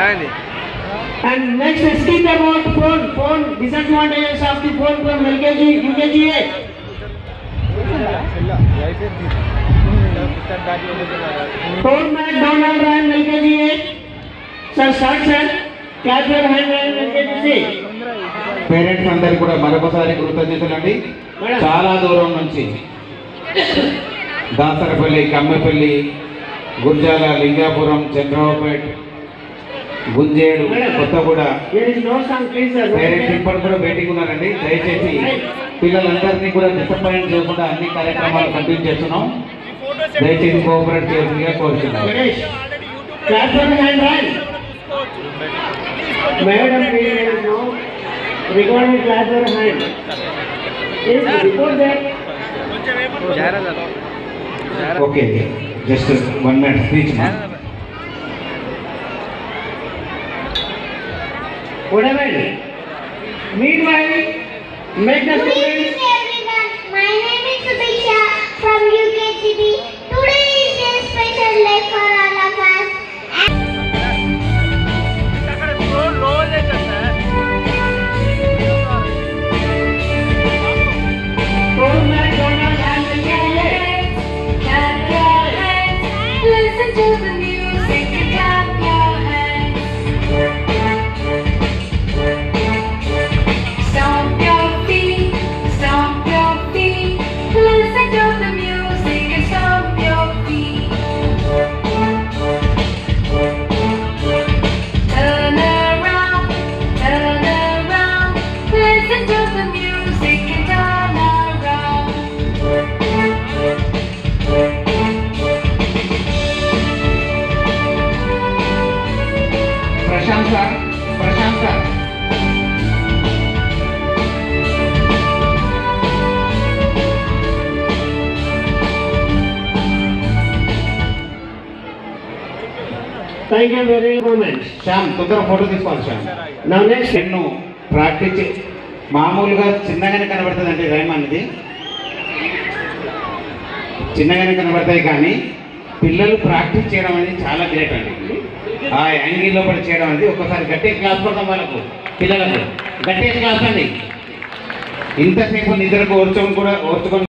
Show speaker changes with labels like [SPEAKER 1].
[SPEAKER 1] And next, speak about phone disadvantages of the phone from LKG, UKG. Phone mat Donald Ryan LKG. Sir, start sir. Clap your hand Ryan LKG.
[SPEAKER 2] Parents అందరికీ కూడా మరొకసారి కృతజ్ఞతలండి. చాలా దూరం నుంచి Dasarapalli, Kammapalli, Gurjala, Lingapuram, చంద్రబాబుపేట, Gunjedu, Kothaguda parents ఇప్పుడు కూడా waiting ఉన్నారండి. దయచేసి పిల్లలందరినీ కూడా డిసప్పాయింట్ చేయకుండా అన్ని కార్యక్రమాలు కంటిన్యూ చేస్తున్నాం. దయచేసి కోఆపరేట్ చేయాల్సిందిగా కోరుతున్నాం. Okay, just 1 minute speech.
[SPEAKER 1] Meanwhile, make the students.
[SPEAKER 3] Good evening everyone. My name is Subisha from UKGB. Today is a special day for all of us.
[SPEAKER 4] Listen to the music and clap your hands. Stomp your feet, stomp your feet. Listen to the music and stomp your feet. Turn around, listen to the music and turn around.
[SPEAKER 2] Prashanth sir.
[SPEAKER 1] Thank you very much.
[SPEAKER 2] Shyam, తొందరగా photo తీసుకోవాలి Shyam.
[SPEAKER 1] Now next.
[SPEAKER 2] ఎన్నో practice మామూలుగా చిన్నగానే కనబడుతుంది అండి. Rhyme అనేది చిన్నగానే కనబడతాయి, కానీ పిల్లలు ప్రాక్టీస్ చేయడం అనేది చాలా గ్రేట్ అండి. ఆ యాంగిల్లో పడి చేయడం అనేది ఒక్కసారి గట్టిగా క్లాస్ కొడతాం వాళ్ళకు, పిల్లలకు గట్టిగా క్లాస్ అండి. ఇంతసేపు నిద్రకు ఓర్చుకొని